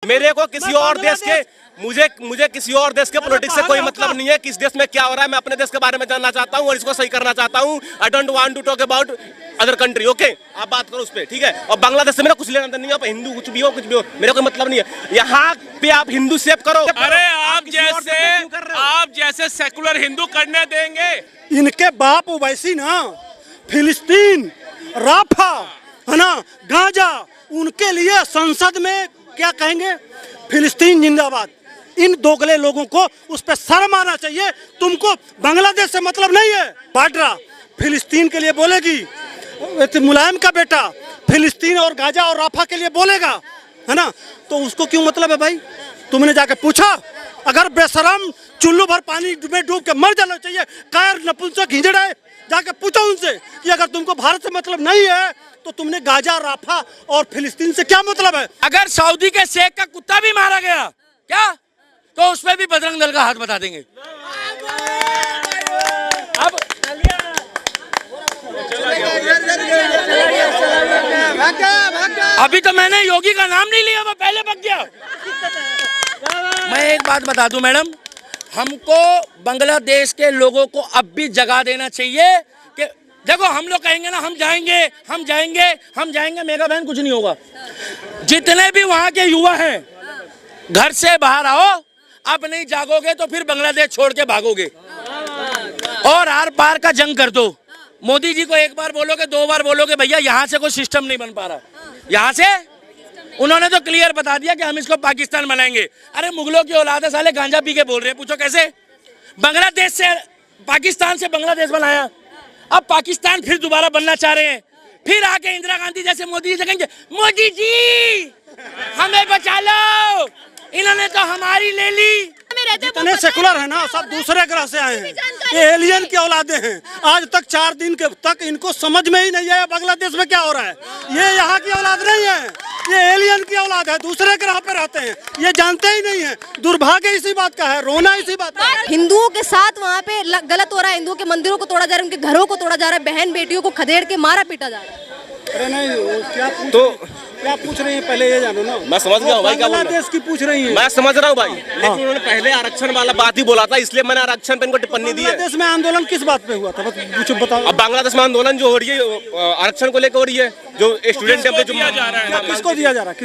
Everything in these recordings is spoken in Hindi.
मेरे को किसी और देश के मुझे किसी और देश के पॉलिटिक्स से कोई मतलब नहीं है। किस देश में क्या हो रहा है मैं अपने देश के बारे में जानना चाहता हूँ और इसको सही करना चाहता हूँ। I don't want to talk about other country. Okay, आप बात करो उस पर, ठीक है। और बांग्लादेश से मेरा कुछ लेना देना नहीं है। आप हिंदू कुछ भी हो मेरा कोई मतलब नहीं है। यहाँ पे आप हिंदू सेव करो। अरे आप जैसे सेकुलर हिंदू करने देंगे? इनके बाप वैसी ना फिलिस्तीन, राफा है ना, गाजा, उनके लिए संसद में क्या कहेंगे, फिलिस्तीन जिंदाबाद। इन दोगले लोगों को उस पर शर्म आना चाहिए। तुमको बांग्लादेश से मतलब नहीं है। वाड्रा फिलिस्तीन के लिए बोलेगी, मुलायम का बेटा फिलिस्तीन और गाजा और राफा के लिए बोलेगा, है ना, तो उसको क्यों मतलब है भाई? तुमने जाके पूछा? अगर बेशरम चुल्लू भर पानी में डूब के मर जाना चाहिए, कायर नपुंसक हिजड़ा है, जाके पूछो उनसे कि अगर तुमको भारत से मतलब नहीं है तो तुमने गाजा, राफा और फिलिस्तीन से क्या मतलब है? अगर सऊदी के शेख का कुत्ता भी मारा गया क्या, तो उसमें भी बजरंग दल का हाथ बता देंगे। अब अभी तो मैंने योगी का नाम नहीं लिया, वो पहले भाग गया। मैं एक बात बता दूं मैडम, हमको बांग्लादेश के लोगों को अब भी जगा देना चाहिए कि देखो, हम लोग कहेंगे ना हम जाएंगे हम जाएंगे हम जाएंगे, मेरा बहन कुछ नहीं होगा। जितने भी वहाँ के युवा हैं, घर से बाहर आओ। अब नहीं जागोगे तो फिर बांग्लादेश छोड़ के भागोगे और आर पार का जंग कर दो। मोदी जी को एक बार बोलोगे, दो बार बोलोगे, भैया यहाँ से कोई सिस्टम नहीं बन पा रहा, यहाँ से उन्होंने तो क्लियर बता दिया कि हम इसको पाकिस्तान बनाएंगे। अरे मुगलों की औलाद है, साले गांजा पी के बोल रहे हैं, पूछो कैसे? बांग्लादेश से पाकिस्तान से बांग्लादेश बनाया, अब पाकिस्तान फिर दोबारा बनना चाह रहे हैं। फिर आके इंदिरा गांधी जैसे मोदी जी कहेंगे, मोदी जी हमें बचा लो, इन्होंने तो हमारी ले ली। जितने सेकुलर है ना, सब दूसरे ग्रह से आए हैं, ये एलियन की औलादे हैं। आज तक 4 दिन के तक इनको समझ में ही नहीं आया बांग्लादेश में क्या हो रहा है। ये यहाँ की औलाद नहीं है, ये एलियन की औलाद है, दूसरे ग्रह पे रहते हैं, ये जानते ही नहीं है। दुर्भाग्य इसी बात का है, रोना इसी बात का है। हिंदुओं के साथ वहाँ पे गलत हो रहा है, हिंदुओं के मंदिरों को तोड़ा जा रहा है, उनके घरों को तोड़ा जा रहा है, बहन बेटियों को खदेड़ के मारा पीटा जा रहा है। अरे नहीं, क्या पूछ रही है पहले ये जानो ना। मैं समझ गया हूँ भाई, क्या बांग्लादेश की पूछ रही है। मैं समझ रहा हूँ भाई, लेकिन उन्होंने पहले आरक्षण वाला बात ही बोला था, इसलिए मैंने आरक्षण पे इनको टिप्पणी दी है। बांग्लादेश में आंदोलन किस बात पे हुआ था कुछ बताओ। अब बांग्लादेश में आंदोलन जो हो रही है आरक्षण को लेकर हो रही है, जो स्टूडेंट है, दिया जा रहा है, किसको दिया जा रहा है,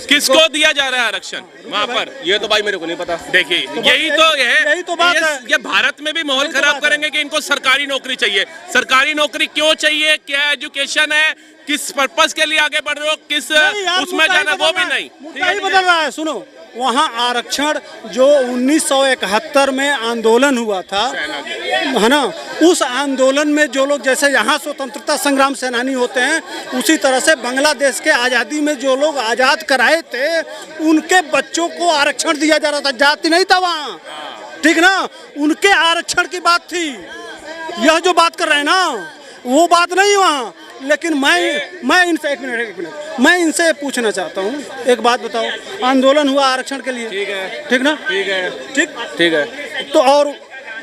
किसको दिया जा रहा है आरक्षण वहाँ पर? ये तो भाई मेरे को नहीं पता। देखिए यही तो बात है। ये भारत में भी माहौल खराब करेंगे कि इनको सरकारी नौकरी चाहिए। सरकारी नौकरी क्यों चाहिए, क्या एजुकेशन है, किस पर्पस के लिए आगे बढ़ रहे हो, किस उसमें जाना, वो भी नहीं बदल रहा है। सुनो, वहाँ आरक्षण जो 1971 में आंदोलन हुआ था, है ना, उस आंदोलन में जो लोग जैसे यहाँ स्वतंत्रता संग्राम सेनानी होते हैं, उसी तरह से बांग्लादेश के आज़ादी में जो लोग आज़ाद कराए थे, उनके बच्चों को आरक्षण दिया जा रहा था। जाति नहीं था वहाँ, ठीक ना, उनके आरक्षण की बात थी। यह जो बात कर रहे हैं ना, वो बात नहीं वहाँ। लेकिन मैं इनसे एक मिनट मैं इनसे पूछना चाहता हूँ, एक बात बताओ, आंदोलन हुआ आरक्षण के लिए, ठीक है, ठीक ना, ठीक है, तो और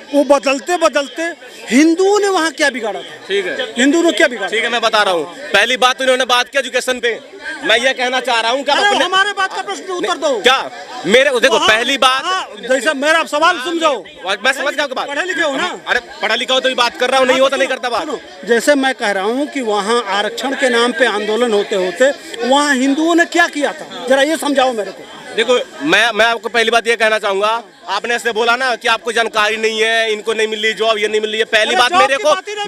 वो बदलते बदलते हिंदुओं ने वहाँ क्या बिगाड़ा था? ठीक है, हिंदुओं ने क्या बिगाड़ा? ठीक है, मैं बता रहा हूँ। पहली बात उन्होंने बात की एजुकेशन पे, मैं ये कहना चाह रहा हूँ कि हमारे बात का प्रश्न उत्तर दो। क्या मेरे देखो, पहली बात जैसा मेरा सवाल समझो, मैं समझ गया बात। पढ़े लिखे हो ना? अरे पढ़ा लिखा हो तो भी बात कर रहा हूँ, नहीं हो तो नहीं करता बात। जैसे मैं कह रहा हूँ कि वहाँ आरक्षण के नाम पे आंदोलन होते होते वहाँ हिंदुओं ने क्या किया था, जरा ये समझाओ मेरे को। देखो, मैं आपको पहली बात ये कहना चाहूंगा, आपने ऐसे बोला ना कि आपको जानकारी नहीं है, इनको नहीं मिल रही जॉब, ये नहीं मिल रही है। पहली बात,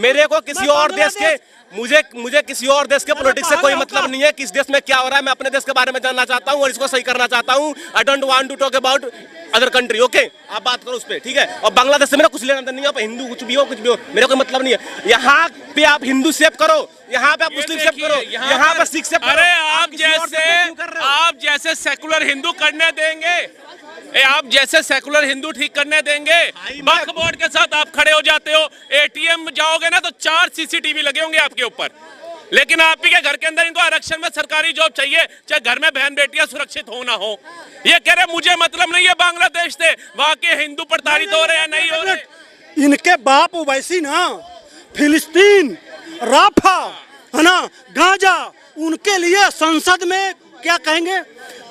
मेरे को किसी और देश के मुझे किसी और देश के पॉलिटिक्स से कोई मतलब नहीं है। किस देश में क्या हो रहा है मैं अपने देश के बारे में जानना चाहता हूँ और इसको सही करना चाहता हूँ। I don't want to talk about other country. Okay, आप बात करो उस पर, ठीक है। और बांग्लादेश से मेरा कुछ लेना देना नहीं है। आप हिंदू कुछ भी हो मेरा कोई मतलब नहीं है। यहाँ पे आप हिंदू सेव करो, यहाँ पे आप मुस्लिम सेव करो, यहाँ पे सिख सेव करो। अरे आप जैसे सेकुलर हिंदू करने देंगे, आप जैसे सेकुलर हिंदू ठीक करने देंगे? वक्फ बोर्ड के साथ आप खड़े हो जाते हो, एटीएम जाओगे ना तो 4 सीसीटीवी लगे होंगे आपके ऊपर, लेकिन आप ही के घर के अंदर इनको आरक्षण में सरकारी जॉब चाहिए, चाहे घर में बहन बेटियां सुरक्षित हो ना हो। ये कह रहे मुझे मतलब नहीं है बांग्लादेश से वहां के हिंदू प्रताड़ित हो रहे हैं, नहीं हो रहे। इनके बाप वैसी ना, फिलिस्तीन, राफा, है ना, गाजा, उनके लिए संसद में क्या कहेंगे,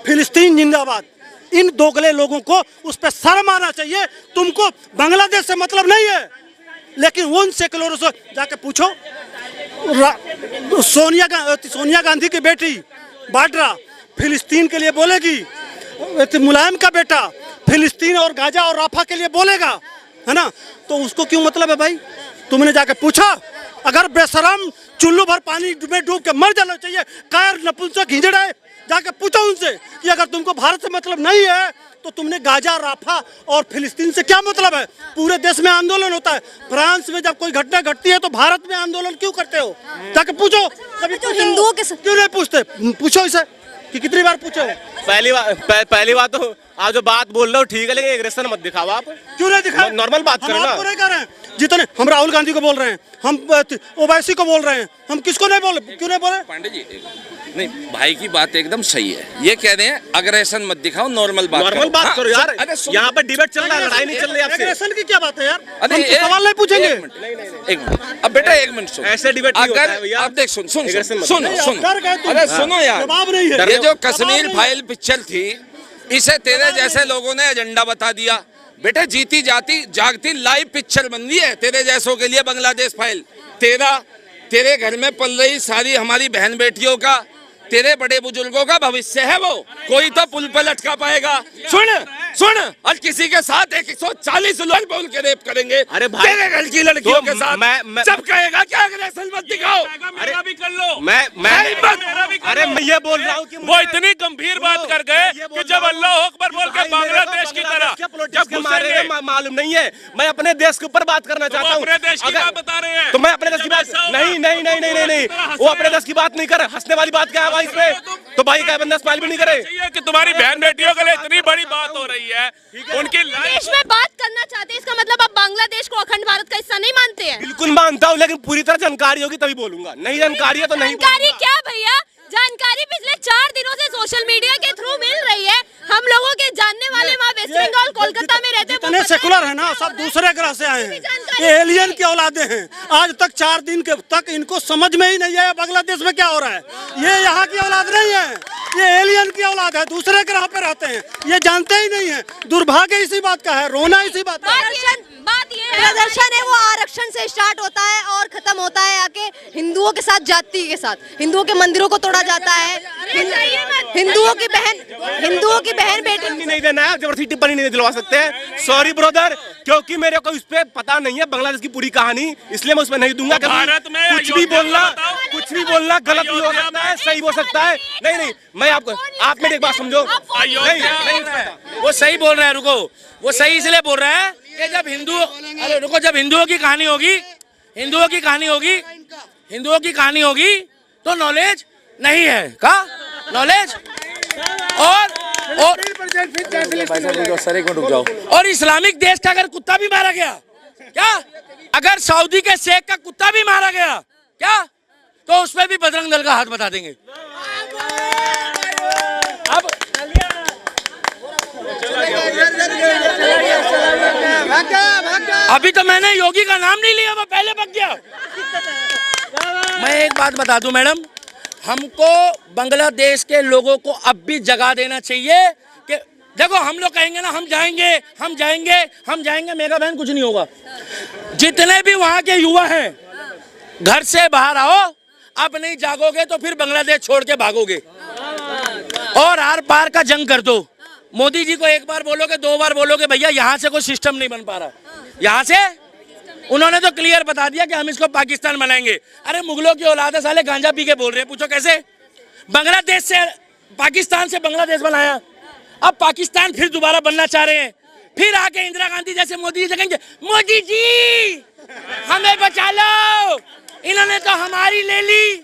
फिलिस्तीन जिंदाबाद। इन दोगले लोगों को उस पर शर्म आना चाहिए। तुमको बांग्लादेश से मतलब नहीं है, लेकिन उन सेकुलरों से जाके पूछो। सोनिया गांधी की बेटी बाड्रा फिलिस्तीन के लिए बोलेगी, मुलायम का बेटा फिलिस्तीन और गाजा और राफा के लिए बोलेगा, है ना? तो उसको क्यों मतलब है भाई? तुमने जाके पूछा? अगर बेशरम चुल्लू भर पानी में डूब के मर जाना चाहिए, कायर नपुंसक हिजड़े, जाके पूछो उनसे कि अगर तुमको भारत से मतलब नहीं है तो तुमने गाजा, राफा और फिलिस्तीन से क्या मतलब है? पूरे देश में आंदोलन होता है। फ्रांस में जब कोई घटना घटती है तो भारत में आंदोलन क्यों करते हो? जाके पूछो। कभी जो हिंदुओं के क्यों नहीं पूछते? पूछो इसे कि कितनी बार पूछो। पहली बात तो आप जो बात बोल रहे हो ठीक है, लेकिन एग्रेशन मत दिखाओ आप। क्यों नहीं दिखा? नॉर्मल बात करो ना। हम नहीं कर रहे हैं। जितने हम राहुल गांधी को बोल रहे हैं, हम ओवैसी को बोल रहे हैं, हम किसको नहीं बोले? क्यों नहीं बोले? पांडे जी नहीं, भाई की बात एकदम सही है। ये कह रहे हैं अग्रेशन मत दिखाओ, नॉर्मल बात करो यार। अरे यहाँ पर डिबेट चल रहा है, लड़ाई नहीं चल रही आपसे। एग्रेशन की क्या बात है यार? अरे हम तो सवाल नहीं पूछेंगे। एक मिनट अब बेटा, एक मिनट सुन। ऐसे डिबेट नहीं होता है अगर भैया। आप देख, सुन सुन एग्रेशन सुन मत सुन करो। सुन डर गए तुम। अरे सुनो यार, जवाब नहीं है। ये जो जवाब कश्मीर नहीं है। फाइल पिक्चर थी, इसे तेरे जैसे लोगों ने एजेंडा बता दिया। बेटे जीती जाती जागती लाइव पिक्चर बन रही है तेरे जैसों के लिए बांग्लादेश फाइल। तेरे घर में पल रही सारी हमारी बहन बेटियों का, तेरे बड़े बुजुर्गों का भविष्य है वो। कोई तो पुल पर लटका पाएगा। सुन सुन, और किसी के साथ 140 लोग बोल के रेप करेंगे। अरे भाई, तेरे घर की लड़कियों तो के साथ मैं सब कहेगा क्या अग्रेशन मत दिखाओ। मेरा भी कर लो। अरे मैं ये बोल रहा हूँ कि वो इतनी गंभीर बात कर गए कि जब अल्लाह अकबर बोल के बांग्लादेश की तरह जब घुसेंगे, मालूम नहीं है। मैं अपने देश के ऊपर बात करना चाहता हूँ। अपने देश की बात बता रहे हैं तो मैं अपने देश की बात नहीं, वो अपने देश की बात नहीं कर। हंसने वाली बात क्या है भाई इसमें? तो भाई क्या बंदा स्माइल भी नहीं करे? चाहिए कि तुम्हारी बहन बेटियों के लिए इतनी बड़ी बात हो रही है, उनकी देश में बात करना चाहते हैं, इसका मतलब आप बांग्लादेश को अखंड भारत का हिस्सा नहीं मानते हैं? बिल्कुल मानता हूँ, लेकिन पूरी तरह जानकारी होगी तभी बोलूंगा। नहीं जानकारी है तो नहीं जानकारी क्या भैया? जानकारी पिछले 4 दिनों से सोशल मीडिया के थ्रू मिल रही है। हम लोगों के जानने वाले वहाँ वेस्ट बंगाल, कोलकाता में रहते हैं। जितने सेकुलर है ना, सब दूसरे ग्रह से आए हैं। ये एलियन की औलादे हैं। आज तक 4 दिन के तक इनको समझ में ही नहीं आया बांग्लादेश में क्या हो रहा है। ये यहाँ की औलाद नहीं है, ये एलियन की औलाद है, दूसरे ग्रह पे रहते हैं, ये जानते ही नहीं है। दुर्भाग्य इसी बात का है, रोना इसी बात का है। बात ये प्रदर्शन है वो आरक्षण से स्टार्ट होता है और खत्म होता है आके हिंदुओं के साथ, जाति के साथ। हिंदुओं के मंदिरों को तोड़ा जाता है, हिंदुओं की बहन बेटी नहीं देना है, जबरदस्ती टिप्पणी नहीं दिलवा सकते हैं। सॉरी ब्रदर, क्योंकि मेरे को इस पे पता नहीं है बांग्लादेश की पूरी कहानी, इसलिए मैं उसमें नहीं दूंगा। भारत में कुछ भी बोलना गलत भी हो सकता है, सही हो सकता है। नहीं, मैं आपको, आप मेरी एक बात समझो। नहीं, वो सही बोल रहा है, रुको। वो सही इसलिए बोल रहा है कि जब हिंदुओं की कहानी होगी तो नॉलेज नहीं है का नॉलेज। और इस्लामिक देश का अगर कुत्ता भी मारा गया क्या, अगर सऊदी के शेख का कुत्ता भी मारा गया क्या, तो उसमें भी बजरंग दल का हाथ बता देंगे। अब अभी तो मैंने योगी का नाम नहीं लिया, मैं पहले भाग गया। मैं एक बात बता दूं मैडम, हमको बांग्लादेश के लोगों को अब भी जगा देना चाहिए कि देखो, हम लोग कहेंगे ना हम जाएंगे, मेरा बहन कुछ नहीं होगा। जितने भी वहां के युवा हैं, घर से बाहर आओ। अब नहीं जागोगे तो फिर बांग्लादेश छोड़ के भागोगे और आर पार का जंग कर दो। मोदी जी को एक बार बोलोगे, 2 बार बोलोगे, भैया यहाँ से कोई सिस्टम नहीं बन पा रहा। यहाँ से उन्होंने तो क्लियर बता दिया कि हम इसको पाकिस्तान बनाएंगे। अरे मुगलों की औलाद है, साले गांजा पी के बोल रहे हैं, पूछो कैसे? बांग्लादेश से, पाकिस्तान से बांग्लादेश बनाया, अब पाकिस्तान फिर दोबारा बनना चाह रहे हैं। फिर आके इंदिरा गांधी जैसे मोदी जी कहेंगे, मोदी जी हमें बचा लो, इन्होंने तो हमारी ले ली।